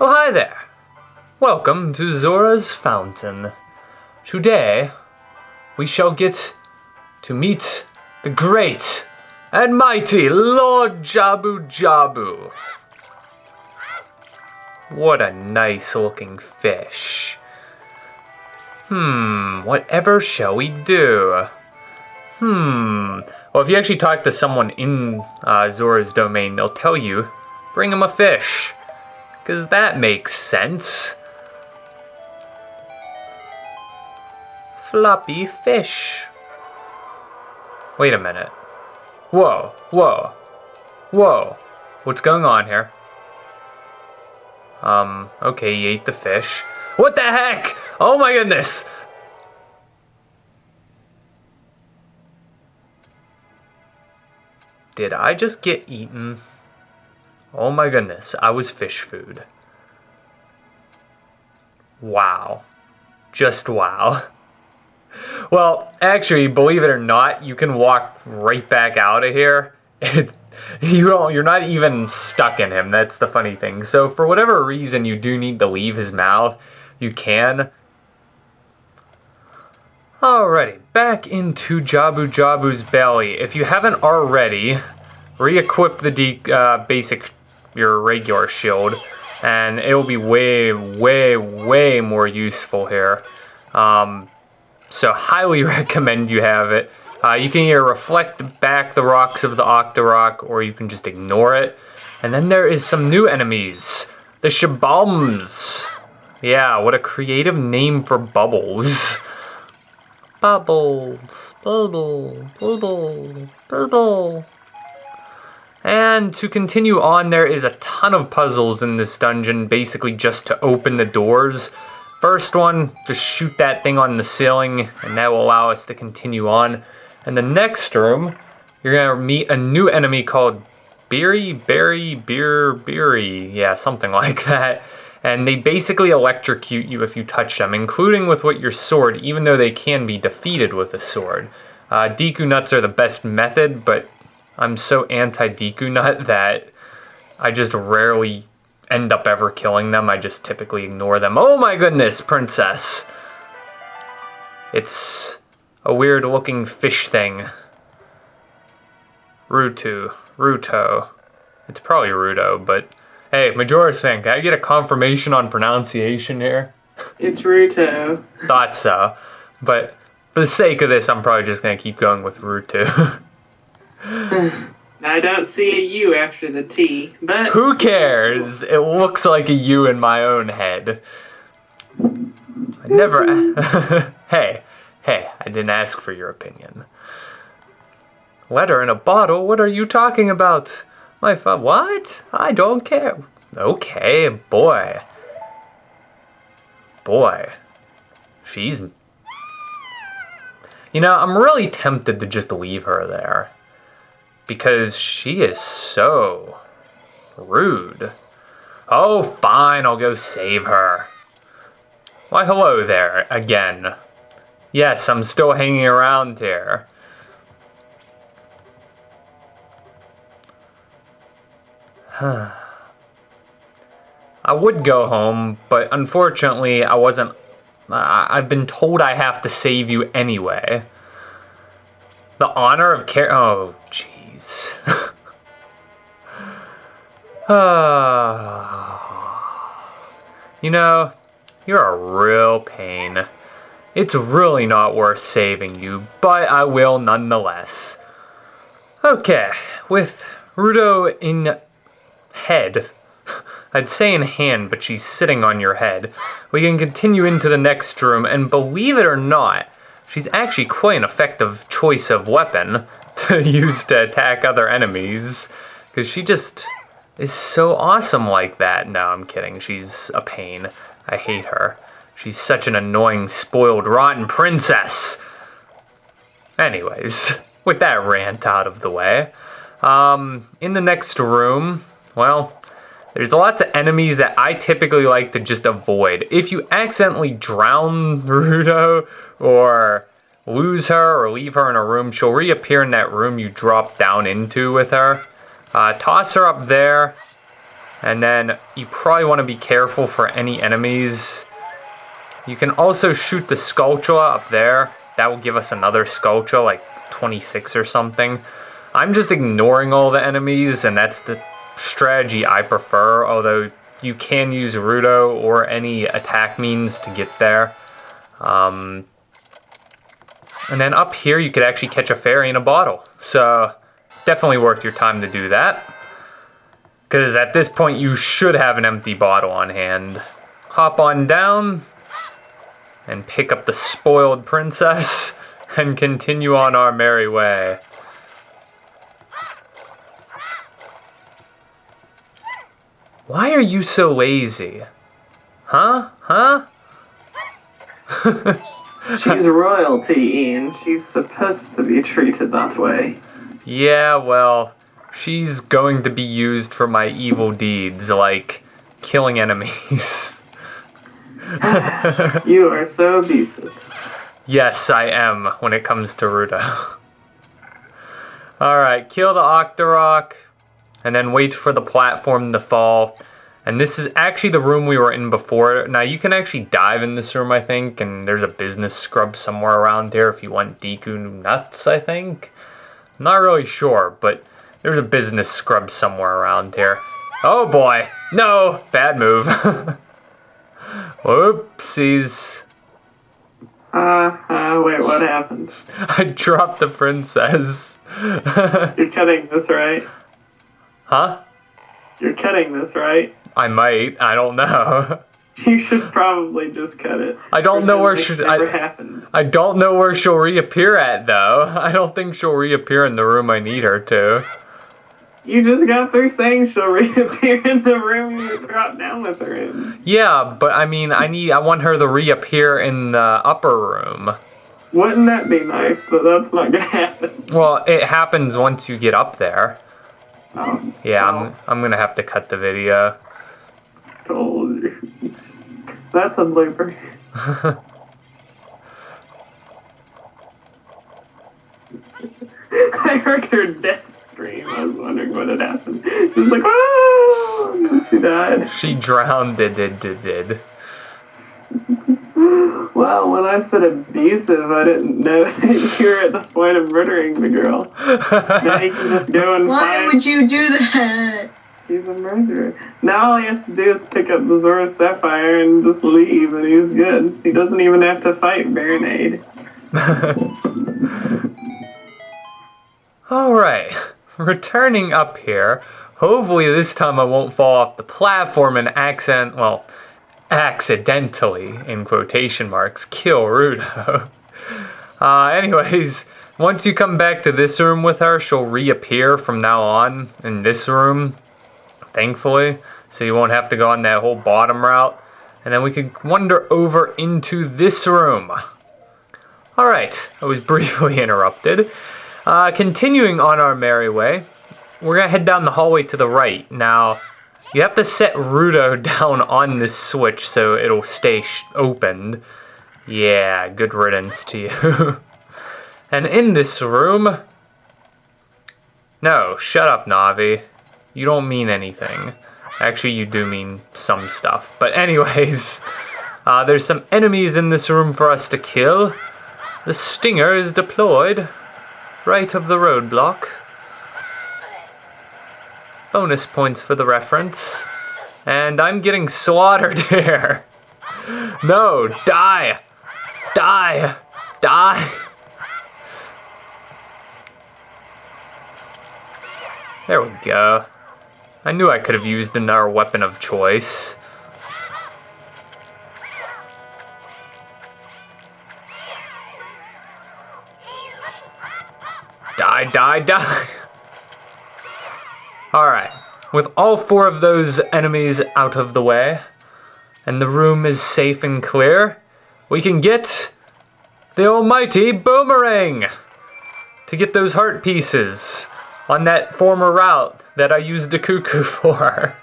Oh, hi there. Welcome to Zora's Fountain. Today, we shall get to meet the great and mighty Lord Jabu Jabu. What a nice looking fish. Whatever shall we do? Well, if you actually talk to someone in Zora's domain, they'll tell you, bring him a fish. Because that makes sense. Floppy fish. Wait a minute. Whoa. What's going on here? Okay, he ate the fish. What the heck? Oh my goodness! Did I just get eaten? Oh my goodness, I was fish food. Wow. Just wow. Well, actually, believe it or not, you can walk right back out of here. You're not even stuck in him. That's the funny thing. So for whatever reason you do need to leave his mouth, you can. Alrighty, back into Jabu Jabu's belly. If you haven't already, re-equip the your regular shield, and it'll be way more useful here. So highly recommend you have it. You can either reflect back the rocks of the Octorok, or you can just ignore it. And then there is some new enemies. The Shabums. Yeah, what a creative name for bubbles. Bubbles. Bubble. And to continue on, there is a ton of puzzles in this dungeon, basically just to open the doors. First one, just shoot that thing on the ceiling, and that will allow us to continue on. In the next room, you're going to meet a new enemy called Beery. Yeah, something like that. And they basically electrocute you if you touch them, including with your sword, even though they can be defeated with a sword. Deku Nuts are the best method, but I'm so anti-Deku Nut that I just rarely end up ever killing them. I just typically ignore them. Oh my goodness, princess! It's a weird looking fish thing. Ruto. It's probably Rudo, but hey, Majora's Fan, can I get a confirmation on pronunciation here? It's Ruto. Thought so. But for the sake of this, I'm probably just going to keep going with Ruto. I don't see a U after the T, but... Who cares? It looks like a U in my own head. I never... Hey, I didn't ask for your opinion. Letter in a bottle? What are you talking about? What? I don't care. Okay, boy. She's... You know, I'm really tempted to just leave her there. Because she is so rude. Oh, fine, I'll go save her. Why, hello there, again. Yes, I'm still hanging around here. I would go home, but unfortunately I wasn't... I've been told I have to save you anyway. The honor of care... Oh, jeez. You know, you're a real pain. It's really not worth saving you, but I will nonetheless. Okay, with Rudo in head, I'd say in hand, but she's sitting on your head, we can continue into the next room, and believe it or not, she's actually quite an effective choice of weapon to use to attack other enemies, because she just is so awesome like that. No, I'm kidding, she's a pain. I hate her. She's such an annoying, spoiled, rotten princess. Anyways, with that rant out of the way, in the next room, well, there's lots of enemies that I typically like to just avoid. If you accidentally drown Rudo, or lose her, or leave her in a room, she'll reappear in that room you dropped down into with her. Toss her up there. And then you probably want to be careful for any enemies. You can also shoot the Skulltula up there. That will give us another Skulltula, like 26 or something. I'm just ignoring all the enemies, and that's the strategy I prefer, although you can use Rudo or any attack means to get there. And then up here you could actually catch a fairy in a bottle. So definitely worth your time to do that. Because at this point you should have an empty bottle on hand. Hop on down and pick up the spoiled princess and continue on our merry way. Why are you so lazy? Huh? She's royalty, Ian. She's supposed to be treated that way. Yeah, well, she's going to be used for my evil deeds, like killing enemies. You are so abusive. Yes, I am when it comes to Rudo. Alright, kill the Octorok, and then wait for the platform to fall. And this is actually the room we were in before. Now, you can actually dive in this room, I think, and there's a business scrub somewhere around here if you want Deku nuts, I think. I'm not really sure, but there's a business scrub somewhere around here. Oh boy! No! Bad move. Oopsies. Wait, what happened? I dropped the princess. You're cutting this, right? Huh? You're cutting this, right? I might. I don't know. You should probably just cut it. I don't know where happened. I don't know where she'll reappear at, though. I don't think she'll reappear in the room I need her to. You just got through saying she'll reappear in the room you dropped down with her in. Yeah, but I mean, I want her to reappear in the upper room. Wouldn't that be nice? But that's not gonna happen. Well, it happens once you get up there. Oh, Yeah, well, I'm gonna have to cut the video. told you. That's a blooper. I heard her death scream. I was wondering what had happened. She was like, oh! And then she died. She drowned. Did. Well, when I said abusive, I didn't know that you were at the point of murdering the girl. Now he can just go and Why would you do that? He's a murderer. Now all he has to do is pick up the Zora Sapphire and just leave, and he's good. He doesn't even have to fight Baronade. Alright, returning up here. Hopefully this time I won't fall off the platform and accidentally, in quotation marks, kill Rudo. Anyways, once you come back to this room with her, she'll reappear from now on in this room, thankfully. So you won't have to go on that whole bottom route. And then we can wander over into this room. Alright, I was briefly interrupted. Continuing on our merry way, we're going to head down the hallway to the right. Now, you have to set Rudo down on this switch so it'll stay opened. Yeah, good riddance to you. And in this room... No, shut up, Navi. You don't mean anything. Actually, you do mean some stuff. But anyways, there's some enemies in this room for us to kill. The stinger is deployed. Right of the roadblock. Bonus points for the reference. And I'm getting slaughtered here. No, die! Die! Die! There we go. I knew I could have used another weapon of choice. Die! Alright, with all 4 of those enemies out of the way, and the room is safe and clear, we can get the almighty Boomerang to get those heart pieces on that former route that I used the cuckoo for.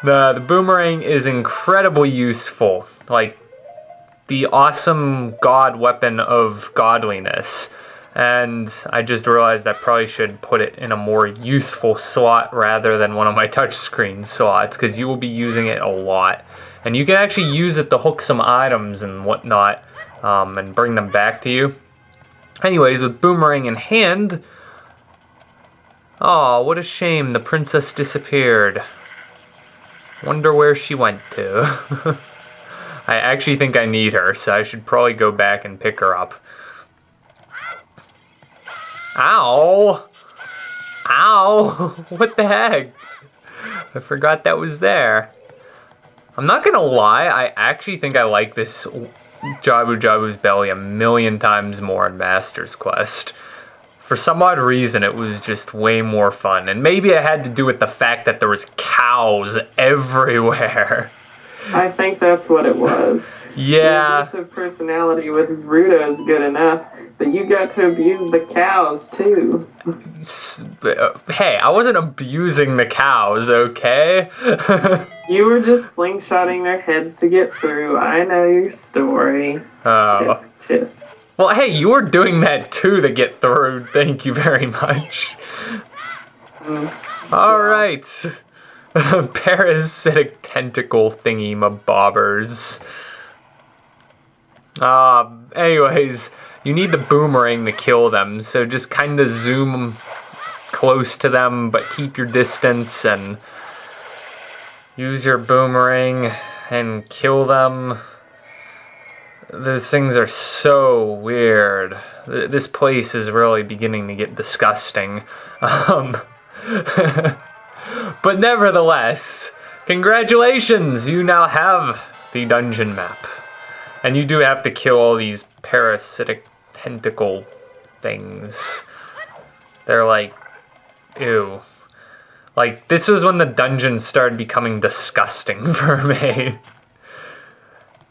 The Boomerang is incredibly useful, like the awesome god weapon of godliness. And I just realized I probably should put it in a more useful slot rather than one of my touchscreen slots, because you will be using it a lot. And you can actually use it to hook some items and whatnot, and bring them back to you. Anyways, with Boomerang in hand... Aw, what a shame, the princess disappeared. Wonder where she went to. I actually think I need her, so I should probably go back and pick her up. Ow! Ow! What the heck? I forgot that was there. I'm not gonna lie, I actually think I like this Jabu Jabu's belly a million times more in Master's Quest. For some odd reason, it was just way more fun. And maybe it had to do with the fact that there was cows everywhere. I think that's what it was. Yeah. The aggressive personality with his Rudo is good enough, but you got to abuse the cows too. Hey, I wasn't abusing the cows, okay? You were just slingshotting their heads to get through. I know your story. Oh. Tisk, tisk. Well, hey, you were doing that too to get through. Thank you very much. Alright. Parasitic tentacle thingy mabobbers. Anyways, you need the boomerang to kill them, so just kind of zoom close to them, but keep your distance and use your boomerang and kill them. Those things are so weird. This place is really beginning to get disgusting. But nevertheless, congratulations! You now have the dungeon map. And you do have to kill all these parasitic tentacle things. They're like, ew. Like, this was when the dungeon started becoming disgusting for me.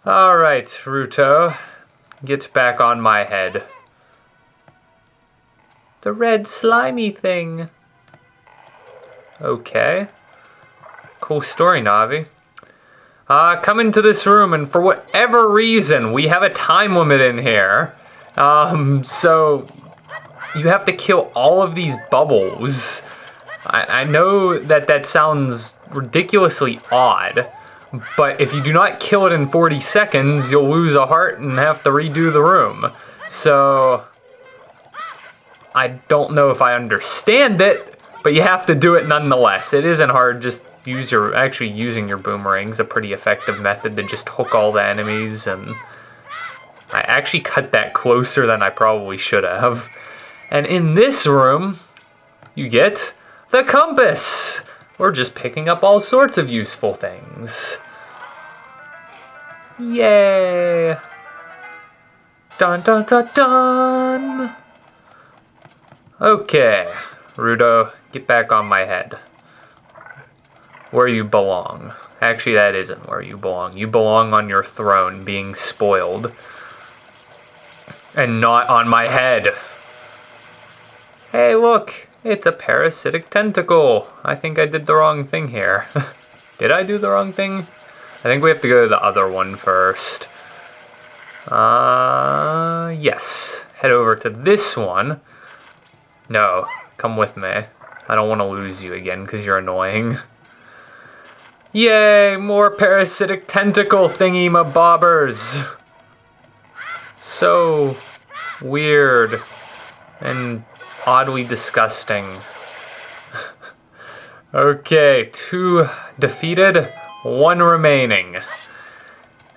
Alright, Ruto. Get back on my head. The red slimy thing. Okay. Cool story, Navi. Come into this room, and for whatever reason, we have a time limit in here. So you have to kill all of these bubbles. I know that sounds ridiculously odd, but if you do not kill it in 40 seconds, you'll lose a heart and have to redo the room. So I don't know if I understand it, but you have to do it nonetheless. It isn't hard, just actually using your boomerang's a pretty effective method to just hook all the enemies, and I actually cut that closer than I probably should have. And in this room, you get the compass. We're just picking up all sorts of useful things. Yay! Dun dun dun dun! Okay, Rudo, get back on my head. Where you belong. Actually, that isn't where you belong. You belong on your throne, being spoiled. And not on my head. Hey, look! It's a parasitic tentacle. I think I did the wrong thing here. Did I do the wrong thing? I think we have to go to the other one first. Yes. Head over to this one. No, come with me. I don't want to lose you again because you're annoying. Yay, more parasitic tentacle thingy mabobbers. So weird and oddly disgusting. Okay, 2 defeated, 1 remaining.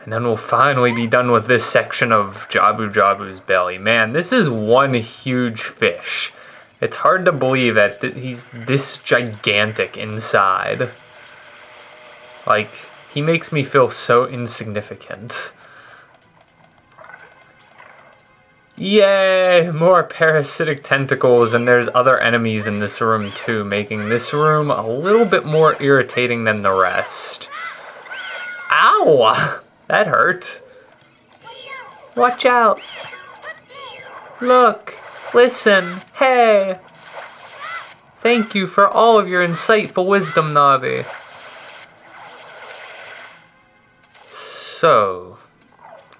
And then we'll finally be done with this section of Jabu Jabu's belly. Man, this is one huge fish. It's hard to believe that he's this gigantic inside. Like, he makes me feel so insignificant. Yay! More parasitic tentacles, and there's other enemies in this room too, making this room a little bit more irritating than the rest. Ow! That hurt. Watch out! Look! Listen! Hey! Thank you for all of your insightful wisdom, Navi. So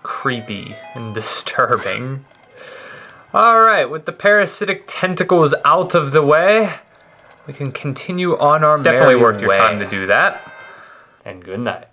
creepy and disturbing. Alright, with the parasitic tentacles out of the way, we can continue on our merry way. Definitely worth your time to do that. And good night.